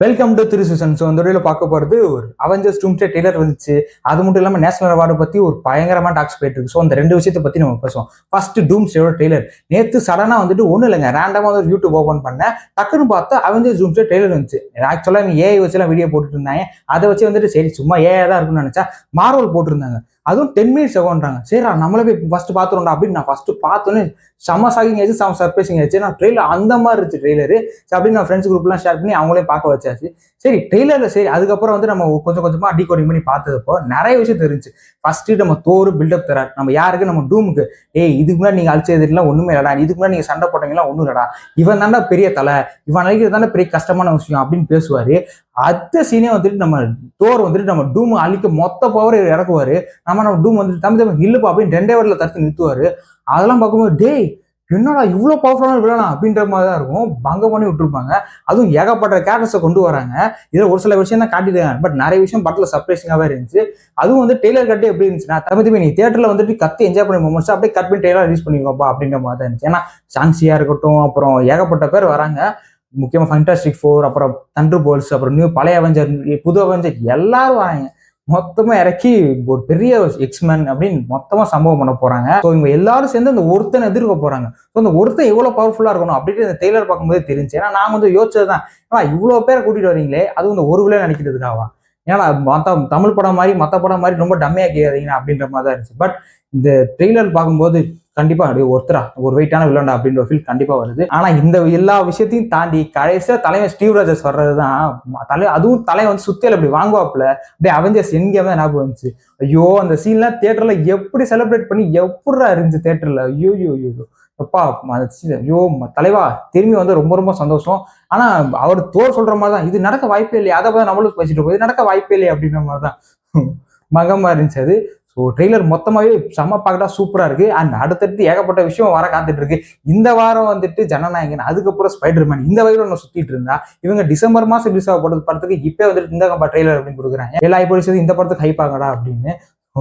Welcome to Thiru season. So இந்த வீடியோவில் பார்க்க போகிறது ஒரு அவெஞ்சர்ஸ் டூம்ஸ்டே ட்ரெய்லர் வந்துச்சு. அது மட்டும் இல்லாமல் நேஷனல் அவார்டு பற்றி ஒரு பயங்கரமாக டாக்ஸ் போயிட்டு இருக்கு. ஸோ அந்த ரெண்டு விஷயத்தை பற்றி நம்ம பேசுவோம். ஃபர்ஸ்ட் டூம்ஸ்டேயோட ட்ரெய்லர் நேற்று சடனாக வந்துட்டு ஒன்றும் இல்லைங்க, ரேண்டமாக ஒரு யூடியூப் ஓப்பன் பண்ணேன். டக்குன்னு பார்த்தா அவெஞ்சர்ஸ் டூம்ஸ்டே ட்ரெய்லர் வந்துச்சு. ஆக்சுவலாக ஏஐ வச்சுலாம் வீடியோ போட்டுட்டு இருந்தாங்க. அதை வச்சு வந்துட்டு சரி சும்மா ஏஐ தான் இருக்குன்னு நினச்சா மார்வல் போட்டிருந்தாங்க. அதுவும் 10 மினிட்ஸ் ஆகும்ன்றாங்க. சரி நம்மளே போய் ஃபர்ஸ்ட் பார்த்துருண்டா அப்படின்னு நான் ஃபர்ஸ்ட் பார்த்தோன்னே செம்ம ஷாக்கிங் ஆச்சு, செம்ம சர்ப்ரைசிங் ஆச்சு. நான் ட்ரெய்லர் அந்த மாதிரி இருந்துச்சு ட்ரெய்லரு. அப்படின்னு நான் ஃப்ரெண்ட்ஸ் குரூப்லாம் ஷேர் பண்ணி அவங்களே பார்க்க வச்சாச்சு. சரி ட்ரெய்லர்ல சரி அதுக்கப்புறம் வந்து நம்ம கொஞ்சம் கொஞ்சமா டீகோடிங் பண்ணி பார்த்தப்போ நிறைய விஷயம் தெரிஞ்சு. ஃபர்ஸ்ட் நம்ம தோறு பில்டப் தரார். நம்ம யாருக்கு நம்ம டூமுக்கு இதுக்கு முன்னாடி நீங்க அழிச்சதுலாம் ஒண்ணுமே இல்லடா, இதுக்கு முன்னாடி நீங்க சண்டை போட்டீங்களா ஒண்ணும் இல்லடா, இவன் தாண்டா பெரிய தலை, இவன் அழிக்கிறது தானே பெரிய கஷ்டமான விஷயம் அப்படின்னு பேசுவாரு. அடுத்த சீனே வந்துட்டு நம்ம தோர் வந்துட்டு நம்ம டூம் அழிக்க மொத்த பவர் இறக்குவாரு. நம்ம டூம் வந்துட்டு தம்பி இல்லப்பா அப்படின்னு 2 வேர்ல தடுத்து நிறுத்துவாரு. அதெல்லாம் பார்க்கும்போது டேய் என்னடா இவ்வளோ பவர்ஃபுல்லான வில்லனா அப்படின்ற மாதிரி தான் இருக்கும். பங்க பண்ணி விட்டுருப்பாங்க. அதுவும் ஏகப்பட்ட கேரக்டர்ஸை கொண்டு வராங்க. இதில் ஒரு சில விஷயம் தான் காட்டிட்டாங்க, பட் நிறைய விஷயம் படத்தில் சர்ப்ரைசிங்காகவே இருந்துச்சு. அதுவும் வந்து டெய்லர் கட்டு எப்படி இருந்துச்சுன்னா தம்பி நீ தியேட்டரில் வந்துட்டு கத்தி என்ஜாய் பண்ணி மூமெண்ட்ஸ் அப்படியே கட் பண்ணி டெய்லர் ரிலீஸ் பண்ணிக்கோப்பா அப்படின்ற மாதிரி தான் இருந்துச்சு. ஏன்னா சான்சியா இருக்கட்டும், அப்புறம் ஏகப்பட்ட பேர் வராங்க. முக்கியமாக ஃபண்டாஸ்டிக் 4, அப்புறம் தண்டர் போல்ஸ், அப்புறம் பழைய அவெஞ்சர், புது அவெஞ்சர் எல்லாரும் வராங்க. மொத்தமா இறக்கி ஒரு பெரிய எக்ஸ்மேன் அப்படின்னு மொத்தமா சம்பவம் பண்ண போறாங்க. ஸோ இவங்க எல்லாரும் சேர்ந்து அந்த ஒருத்தனை எதிர்க்க போறாங்க. ஸோ அந்த ஒருத்தன் எவ்வளவு பவர்ஃபுல்லா இருக்கணும் அப்படின்னு இந்த டெய்லர் பார்க்கும்போது தெரிஞ்சு. ஏன்னா நான் வந்து யோசிச்சதுதான், இவ்வளவு பேரை கூட்டிட்டு வரீங்களே அதுவும் இந்த ஒரு விலை நினைக்கிறதுக்காகவா? ஏன்னா மற்ற தமிழ் படம் மாதிரி மற்ற படம் மாதிரி ரொம்ப டம்மையா கேட்காதீங்க அப்படின்ற மாதிரி தான் இருந்துச்சு. பட் இந்த ட்ரெய்லர் பார்க்கும்போது கண்டிப்பா அப்படியே ஒருத்தரா ஒரு வெயிட்டான வில்லண்டா அப்படின்ற ஃபீல் கண்டிப்பா வருது. ஆனா இந்த எல்லா விஷயத்தையும் தாண்டி கடைசியா தலைவன் ஸ்டீவ் ராஜர்ஸ் வர்றதுதான் அதுவும் தலைவன் வந்து சுத்தியல் அப்படி வாங்குவாப்புல அப்படியே அவெஞ்சர்ஸ் என்கேம் தான் ஞாபகம் வந்துச்சு. ஐயோ அந்த சீன்லாம் தியேட்டர்ல எப்படி செலிப்ரேட் பண்ணி எப்படா இருந்துச்சு தியேட்டர்ல. ஐயோ ஐயோ அப்பா ஐயோ தலைவா திரும்பி வந்து ரொம்ப ரொம்ப சந்தோஷம். ஆனா அவர் தோர் சொல்ற மாதிரி தான் இது நடக்க வாய்ப்பே இல்லையா, அதை பார்த்து நம்மளும் பேசிட்டு போய் நடக்க வாய்ப்பே இல்லையா அப்படின்ற மாதிரி தான் மகமா இருந்துச்சு அது. ஸோ ட்ரெய்லர் மொத்தமாகவே செம்ம பார்க்கட்டா சூப்பராக இருக்கு. அண்ட் அடுத்தடுத்து ஏகப்பட்ட விஷயம் வர காத்துட்டு இருக்கு. இந்த வாரம் வந்துட்டு ஜனநாயகன், அதுக்கப்புறம் ஸ்பைடர்மேன், இந்த வகையில் ஒன்று சுத்திட்டு இருந்தா இவங்க டிசம்பர் மாசம் ரிலீஸ் ஆகப்படுறது படத்துக்கு இப்போ வந்துட்டு இந்த ட்ரெய்லர் அப்படின்னு கொடுக்குறாங்க. எல்லா இப்போ இந்த படத்துக்கு ஹைப் ஆகடா அப்படின்னு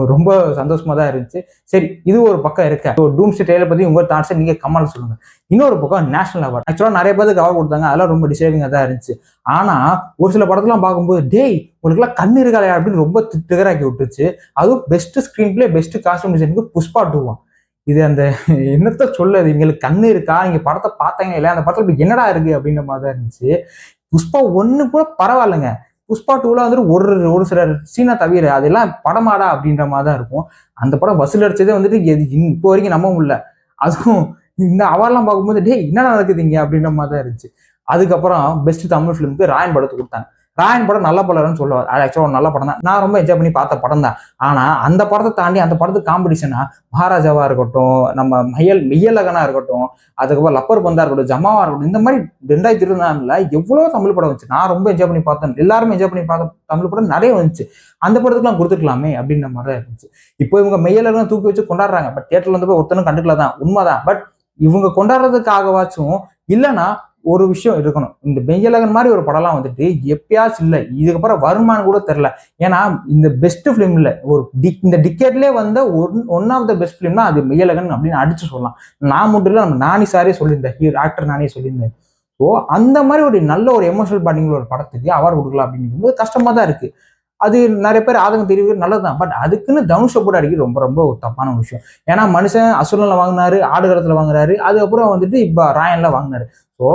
ரொம்ப சந்தோஷமா தான் இருந்துச்சு. சரி இது ஒரு பக்கம் இருக்க. டூம்ஸ்டே ட்ரெய்லர் பத்தி உங்க தாட்ஸை நீங்க கமெண்ட்ல சொல்லுங்க. இன்னொரு பக்கம் நேஷனல் அவார்டு ஆக்சுவலா நிறைய பேருக்கு அவார்டு கொடுத்தாங்க, அதெல்லாம் ரொம்ப டிசர்விங்கா தான் இருந்துச்சு. ஆனா ஒரு சில படத்தெல்லாம் பார்க்கும்போது டேய் உங்களுக்கு எல்லாம் கண்ணு இருக்காளையா அப்படின்னு ரொம்ப திகராக்கி விட்டுச்சு. அதுவும் best screenplay, best costume டிசைனுக்கு புஷ்பா 2. இது அந்த என்னத்த சொல்லுது, எங்களுக்கு கண்ணு இருக்கா, நீங்க படத்தை பார்த்தாங்க இல்லையா, அந்த படத்துல இப்படி என்னடா இருக்கு அப்படின்ற மாதிரி தான் இருந்துச்சு. புஷ்பா 1 கூட பரவாயில்லைங்க. புஷ்பா 2ல வந்துட்டு ஒரு சில சீனை தவிர அதெல்லாம் படமாடா அப்படின்ற மாதிரி தான் இருக்கும். அந்த படம் வசூல் அடிச்சதே வந்துட்டு இப்போ வரைக்கும் நம்ப முடியல. அதுவும் இந்த அவார்ட்லாம் பார்க்கும்போது டேய் என்ன நடக்குதுங்க அப்படின்ற மாதிரி தான் இருந்துச்சு. அதுக்கப்புறம் பெஸ்ட் தமிழ் ஃபிலிமுக்கு ராயன் படத்தை கொடுத்தாங்க. ராயன் படம் நல்ல படம்னு சொல்லுவார். அது ஆக்சுவலாக நல்ல படம் தான், நான் ரொம்ப என்ஜாய் பண்ணி பார்த்த படம் தான். ஆனா அந்த படத்தை தாண்டி அந்த படத்துக்கு காம்படிஷனா மகாராஜாவா இருக்கட்டும், நம்ம மெய்யலகனா இருக்கட்டும், அதுக்கப்புறம் லப்பர் பந்தா இருக்கட்டும், ஜமாவா இருக்கட்டும், இந்த மாதிரி 2024 எவ்வளவு தமிழ் படம் வந்துச்சு. நான் ரொம்ப என்ஜாய் பண்ணி பார்த்தேன், எல்லாருமே என்ஜாய் பண்ணி பார்த்த தமிழ் படம் நிறைய வந்துச்சு. அந்த படத்துக்குலாம் கொடுத்துருக்கலாமே அப்படின்ற மாதிரி தான் இருந்துச்சு. இப்போ இவங்க மெய்யலகனா தூக்கி வச்சு கொண்டாடுறாங்க, பட் தியேட்டர்ல வந்து போய் ஒருத்தனும் கண்டுக்கல தான் உண்மைதான். பட் இவங்க கொண்டாடுறதுக்காகவாச்சும் இல்லைன்னா ஒரு விஷயம் இருக்கணும். இந்த மெய்யழகன் மாதிரி ஒரு படம்லாம் வந்துட்டு எப்பயாச்சும் இல்லை, இதுக்கப்புறம் வருமானம் கூட தெரியல. ஏன்னா இந்த பெஸ்ட் பிலிம் இல்லை, இந்த டிக்கெட்லேயே வந்த ஒன் ஆஃப் த பெஸ்ட் பிலிம்னா அது மெய்யழகன் அப்படின்னு அடிச்சு சொல்லலாம். நான் மட்டும் இல்லை, நம்ம நானி சாரே சொல்லியிருந்தேன், ஆக்டர் நானே சொல்லியிருந்தேன். ஸோ அந்த மாதிரி ஒரு நல்ல ஒரு எமோஷனல் பாண்டிங் ஒரு படத்துக்கு அவார்டு கொடுக்கலாம் அப்படிங்கும்போது கஷ்டமா தான் இருக்கு. அது நிறைய பேர் ஆதங்கம் தெரிவிக்கிறது நல்லதுதான். பட் அதுக்குன்னு தனுஷை போட்டு அடிக்கிறது ரொம்ப ரொம்ப ஒரு தப்பான விஷயம். ஏன்னா மனுஷன் அசுரன்ல வாங்கினாரு, ஆடுகளத்துல வாங்குறாரு, அதுக்கப்புறம் வந்துட்டு இப்ப ராயன்ல வாங்கினாரு. ஸோ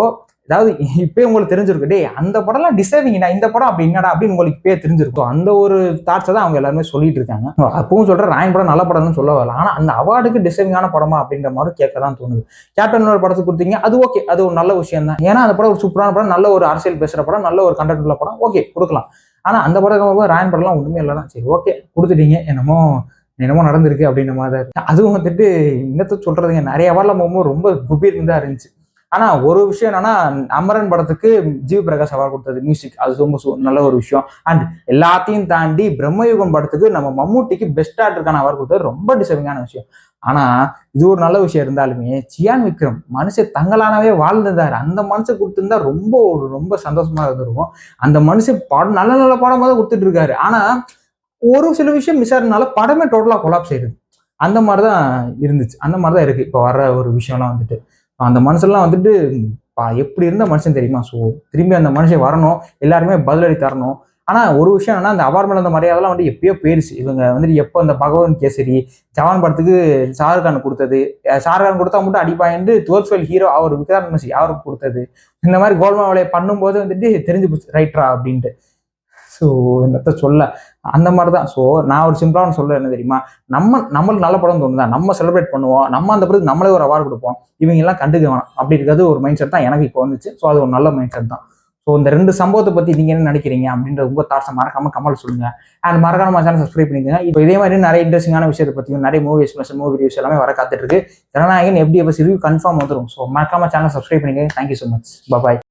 அதாவது இப்பயே உங்களுக்கு தெரிஞ்சிருக்கு, டே அந்த படம்லாம் டிசர்விங்கடா, இந்த படம் அப்படி என்னடா அப்படின்னு உங்களுக்கு இப்பயே தெரிஞ்சிருக்கும். அந்த ஒரு தாட்ஸை தான் அவங்க எல்லாருமே சொல்லிட்டு இருக்காங்க. அப்பவும் சொல்ற ராயன் படம் நல்ல படம்னு சொல்ல வரல, ஆனா அந்த அவார்டுக்கு டிசர்விங்கான படமா அப்படின்ற மாதிரி கேட்க தான் தோணுது. கேப்டன் ஒரு படத்துக்கு கொடுத்தீங்க, அது ஓகே, அது ஒரு நல்ல விஷயம் தான். ஏன்னா அந்த படம் ஒரு சூப்பரான படம், நல்ல ஒரு அரசியல் பேசுற படம், நல்ல ஒரு கண்டென்ட் உள்ள படம், ஓகே கொடுக்கலாம். ஆனா அந்த படம் ராயன் படம்லாம் ஒண்ணுமே இல்லைதான். சரி ஓகே கொடுத்துட்டீங்க, என்னமோ நடந்திருக்கு அப்படின்ற மாதிரி தான். அதுவும் வந்துட்டு இன்னத்தை சொல்றதுங்க, நிறைய அவார்ட்லாம் போகும்போது ரொம்ப குபீர்னு தான் இருந்துச்சு. ஆனா ஒரு விஷயம் என்னன்னா, அமரன் படத்துக்கு ஜிவி பிரகாஷ் அவார்டு கொடுத்தது மியூசிக், அது ரொம்ப நல்ல ஒரு விஷயம். அண்ட் எல்லாத்தையும் தாண்டி பிரம்மயுகம் படத்துக்கு நம்ம மம்மூட்டிக்கு பெஸ்ட் ஆக்டருக்கான அவார்டு கொடுத்தது ரொம்ப டிசர்விங்கான விஷயம். ஆனா இது ஒரு நல்ல விஷயம் இருந்தாலுமே சியான் விக்ரம் மனுஷன் தங்களானவே வாழ்ந்துருந்தாரு, அந்த மனுஷன் கொடுத்துருந்தா ரொம்ப சந்தோஷமா இருந்திருக்கும். அந்த மனுஷன் படம் நல்ல நல்ல படமா தான் கொடுத்துட்டு இருக்காரு. ஆனா ஒரு சில விஷயம் மிஸ் ஆகிறதுனால படமே டோட்டலா கொலாப்ஸ் ஆயிடுது. அந்த மாதிரிதான் இருந்துச்சு, அந்த மாதிரிதான் இருக்கு இப்போ வர்ற ஒரு விஷயம்லாம் வந்துட்டு. அந்த மனுஷெல்லாம் வந்துட்டு எப்படி இருந்த மனுஷன் தெரியுமா. ஸோ திரும்பி அந்த மனுஷன் வரணும், எல்லாருமே பதிலடி தரணும். ஆனால் ஒரு விஷயம் என்னன்னா, அந்த அவார்ட் மேலே அந்த மரியாதைலாம் வந்துட்டு எப்பயோ போயிடுச்சு. இவங்க வந்துட்டு எப்போ அந்த பகவன் கேசரி ஜவான் படத்துக்கு ஷாருக்கான் கொடுத்தது, ஷாருக்கான் கொடுத்தா மட்டும் அடிப்பாயின்ட்டு 12th ஃபெயில் ஹீரோ அவர் விக்ராந்த் மெஸ்ஸி அவருக்கு கொடுத்தது, இந்த மாதிரி கோல்மால் வேலையை பண்ணும்போது வந்துட்டு தெரிஞ்சு போச்சு ரைட்ரா அப்படின்ட்டு. ஸோ என்னத்த சொல்ல, அந்த மாதிரி தான். ஸோ நான் ஒரு சிம்பிளான சொல்ல என்ன தெரியுமா, நம்மளுக்கு நல்ல படம் தோணுதா நம்ம செலிப்ரேட் பண்ணுவோம், நம்ம அந்த படத்துக்கு நம்மளே ஒரு அவார்டு கொடுப்போம், இவங்க எல்லாம் கண்டுக்க வேணாம் அப்படி இருக்கிறது ஒரு மைண்ட் செட் தான் எனக்கு இப்போ வந்துச்சு. ஸோ அது ஒரு நல்ல மைண்ட் செட் தான். ஸோ இந்த 2 சம்பவத்தை பற்றி நீங்கள் என்ன நினைக்கிறீங்க அப்படின்ற உங்கள் தாட்ஸை மறக்காம கமெண்ட் சொல்லுங்க. அண்ட் மறக்காம சேனல் சப்ஸ்கிரைப் பண்ணிக்கோங்க. இப்போ இதே மாதிரி நிறைய இன்ட்ரெஸ்டிங்கான விஷயத்தை பற்றியும் நிறைய மூவி எக்ஸ்பிளேஷன் மூவி ரிவ்யூஸ் எல்லாமே வர காத்துட்டு இருக்கு. ஜனநாயகன் FDFS ரிவ்யூ கன்ஃபார்ம் வந்துடும். ஸோ மறக்காம சேனல் சப்ஸ்கிரைப் பண்ணிக்கோங்க. Thank you so much. பாய்.